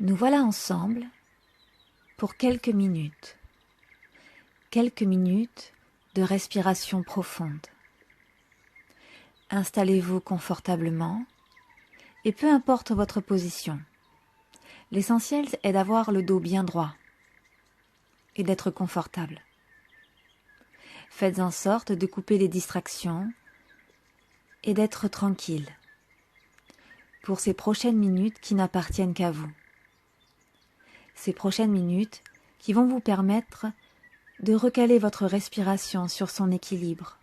Nous voilà ensemble pour quelques minutes de respiration profonde. Installez-vous confortablement et peu importe votre position. L'essentiel est d'avoir le dos bien droit et d'être confortable. Faites en sorte de couper les distractions et d'être tranquille pour ces prochaines minutes qui n'appartiennent qu'à vous. Ces prochaines minutes qui vont vous permettre de recaler votre respiration sur son équilibre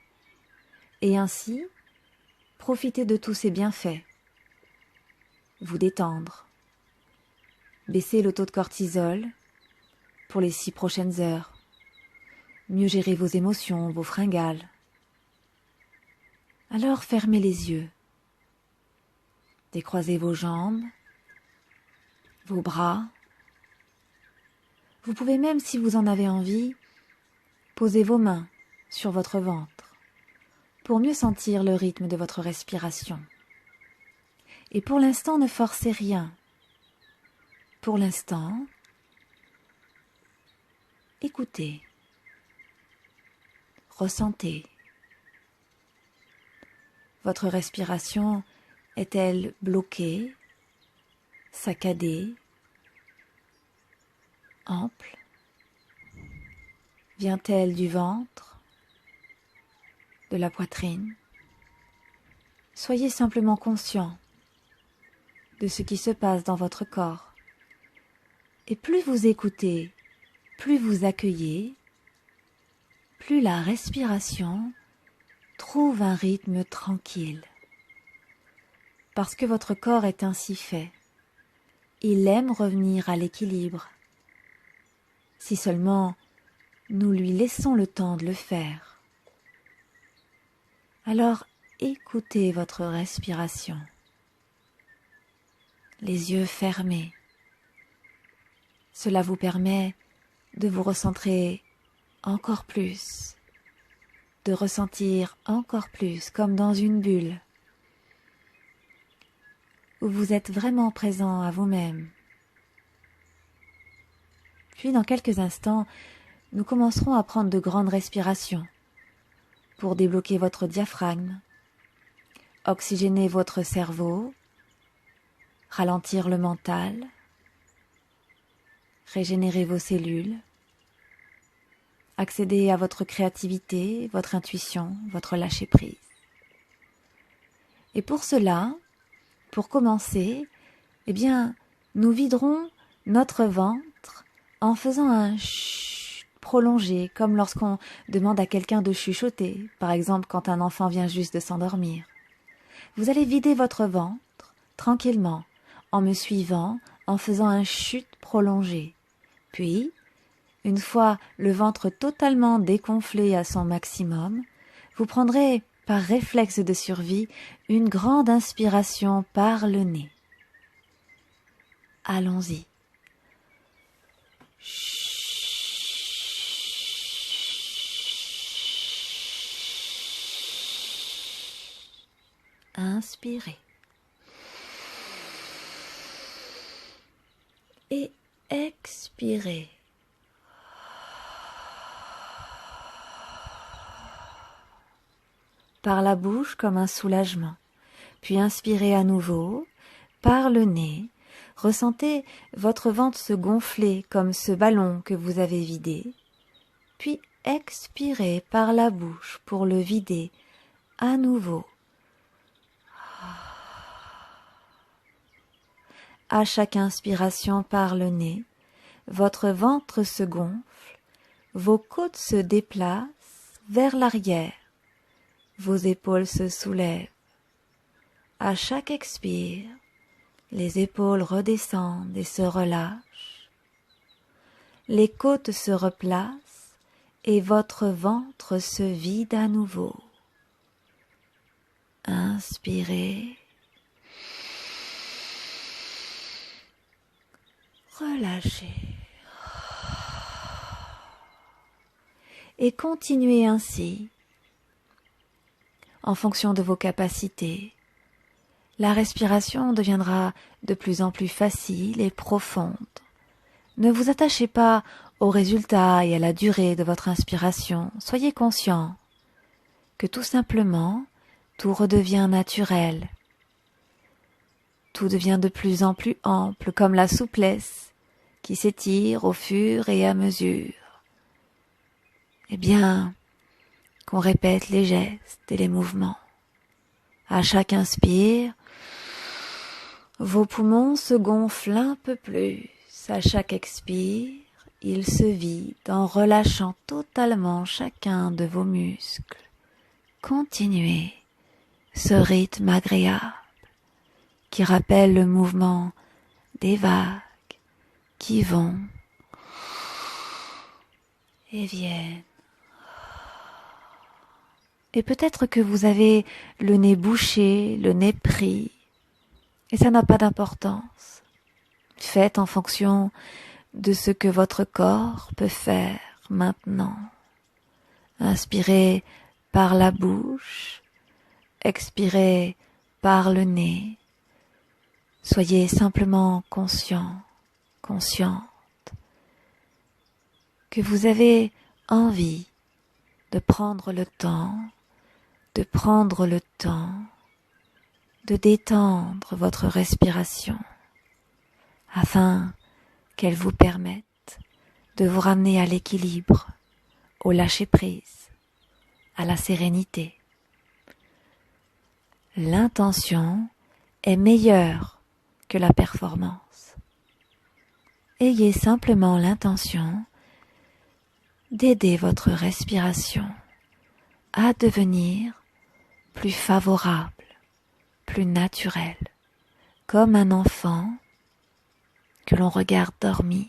et ainsi profiter de tous ses bienfaits, vous détendre, baisser le taux de cortisol pour les 6 prochaines heures, mieux gérer vos émotions, vos fringales. Alors fermez les yeux, décroisez vos jambes, vos bras. Vous pouvez même, si vous en avez envie, poser vos mains sur votre ventre pour mieux sentir le rythme de votre respiration. Et pour l'instant, ne forcez rien. Pour l'instant, écoutez, ressentez. Votre respiration est-elle bloquée, saccadée, ample? Vient-elle du ventre, de la poitrine? Soyez simplement conscient de ce qui se passe dans votre corps. Et plus vous écoutez, plus vous accueillez, plus la respiration trouve un rythme tranquille. Parce que votre corps est ainsi fait. Il aime revenir à l'équilibre. Si seulement nous lui laissons le temps de le faire. Alors écoutez votre respiration. Les yeux fermés. Cela vous permet de vous recentrer encore plus, de ressentir encore plus comme dans une bulle, où vous êtes vraiment présent à vous-même. Puis dans quelques instants, nous commencerons à prendre de grandes respirations pour débloquer votre diaphragme, oxygéner votre cerveau, ralentir le mental, régénérer vos cellules, accéder à votre créativité, votre intuition, votre lâcher-prise. Et pour cela, pour commencer, nous viderons notre ventre en faisant un chut prolongé, comme lorsqu'on demande à quelqu'un de chuchoter, par exemple quand un enfant vient juste de s'endormir. Vous allez vider votre ventre tranquillement, en me suivant, en faisant un chut prolongé. Puis, une fois le ventre totalement dégonflé à son maximum, vous prendrez, par réflexe de survie, une grande inspiration par le nez. Allons-y. Inspirez. Et expirez. Par la bouche comme un soulagement, puis inspirez à nouveau, par le nez, ressentez votre ventre se gonfler comme ce ballon que vous avez vidé, puis expirez par la bouche pour le vider à nouveau. À chaque inspiration par le nez, votre ventre se gonfle, vos côtes se déplacent vers l'arrière, vos épaules se soulèvent. À chaque expire, les épaules redescendent et se relâchent. Les côtes se replacent et votre ventre se vide à nouveau. Inspirez. Relâchez. Et continuez ainsi, en fonction de vos capacités, La respiration deviendra de plus en plus facile et profonde. Ne vous attachez pas au résultat et à la durée de votre inspiration. Soyez conscient que tout simplement, tout redevient naturel. Tout devient de plus en plus ample, comme la souplesse qui s'étire au fur et à mesure. Eh bien, qu'on répète les gestes et les mouvements. À chaque inspire, vos poumons se gonflent un peu plus. À chaque expire, ils se vident en relâchant totalement chacun de vos muscles. Continuez ce rythme agréable qui rappelle le mouvement des vagues qui vont et viennent. Et peut-être que vous avez le nez bouché, le nez pris, et ça n'a pas d'importance. Faites en fonction de ce que votre corps peut faire maintenant. Inspirez par la bouche, expirez par le nez. Soyez simplement conscient, consciente, que vous avez envie de prendre le temps, de détendre votre respiration, afin qu'elle vous permette de vous ramener à l'équilibre, au lâcher-prise, à la sérénité. L'intention est meilleure que la performance. Ayez simplement l'intention d'aider votre respiration à devenir plus favorable, plus naturelle, comme un enfant que l'on regarde dormir.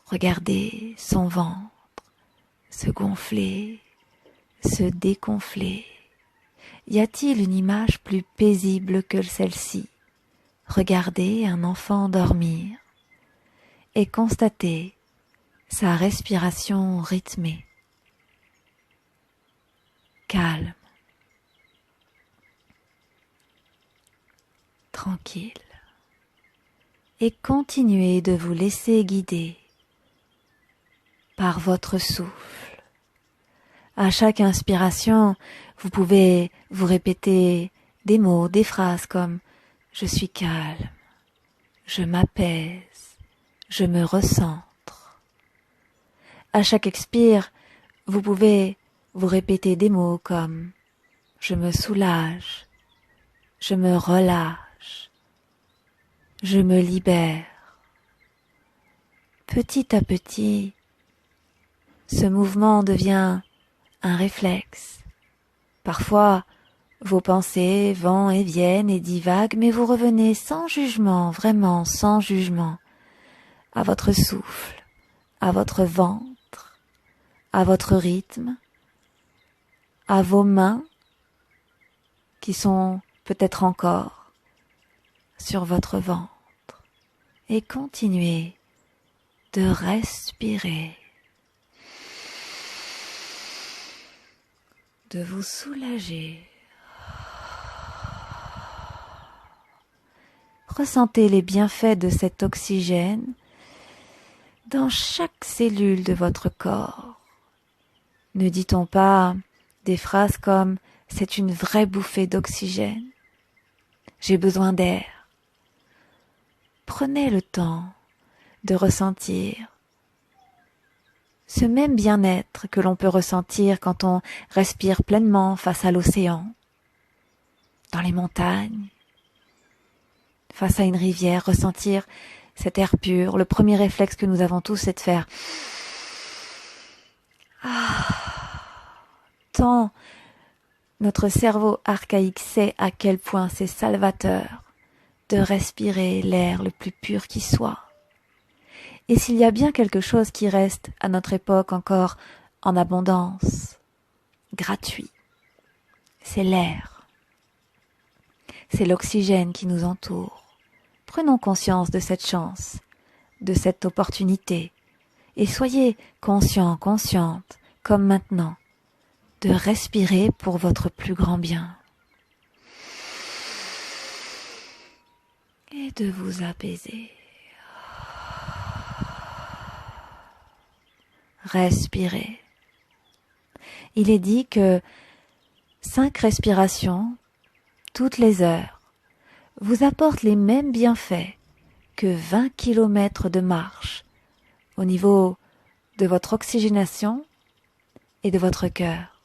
Regardez son ventre se gonfler, se dégonfler. Y a-t-il une image plus paisible que celle-ci? Regardez un enfant dormir et constatez sa respiration rythmée, calme, tranquille, et continuez de vous laisser guider par votre souffle. À chaque inspiration, vous pouvez vous répéter des mots, des phrases comme « je suis calme »,« je m'apaise »,« je me recentre ». À chaque expire, vous pouvez vous répéter des mots comme « je me soulage »,« je me relâche »,« je me libère ». Petit à petit, ce mouvement devient un réflexe. Parfois, vos pensées vont et viennent et divaguent, mais vous revenez sans jugement, vraiment sans jugement, à votre souffle, à votre ventre, à votre rythme, à vos mains qui sont peut-être encore sur votre ventre, et continuez de respirer, de vous soulager. Ressentez les bienfaits de cet oxygène dans chaque cellule de votre corps. Ne dit-on pas des phrases comme « c'est une vraie bouffée d'oxygène »,« j'ai besoin d'air ». Prenez le temps de ressentir ce même bien-être que l'on peut ressentir quand on respire pleinement face à l'océan, dans les montagnes, face à une rivière, ressentir cet air pur. Le premier réflexe que nous avons tous, c'est de faire tant notre cerveau archaïque sait à quel point c'est salvateur de respirer l'air le plus pur qui soit. Et s'il y a bien quelque chose qui reste à notre époque encore en abondance, gratuit, c'est l'air. C'est l'oxygène qui nous entoure. Prenons conscience de cette chance, de cette opportunité, et soyez conscients, conscientes, comme maintenant, de respirer pour votre plus grand bien. et de vous apaiser. Respirez. Il est dit que 5 respirations toutes les heures vous apportent les mêmes bienfaits que 20 kilomètres de marche au niveau de votre oxygénation et de votre cœur.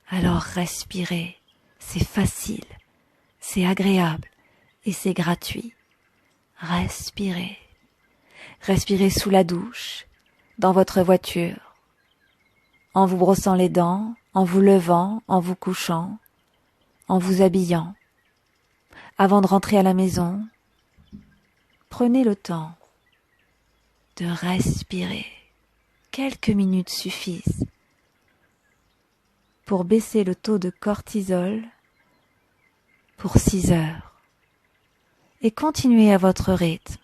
Alors respirez, c'est facile, c'est agréable et c'est gratuit. Respirez. Respirez sous la douche, dans votre voiture, en vous brossant les dents, en vous levant, en vous couchant, en vous habillant. Avant de rentrer à la maison, prenez le temps de respirer. Quelques minutes suffisent pour baisser le taux de cortisol pour 6 heures et continuez à votre rythme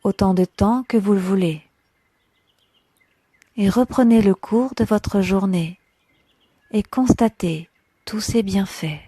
autant de temps que vous le voulez et reprenez le cours de votre journée et constatez tous ces bienfaits.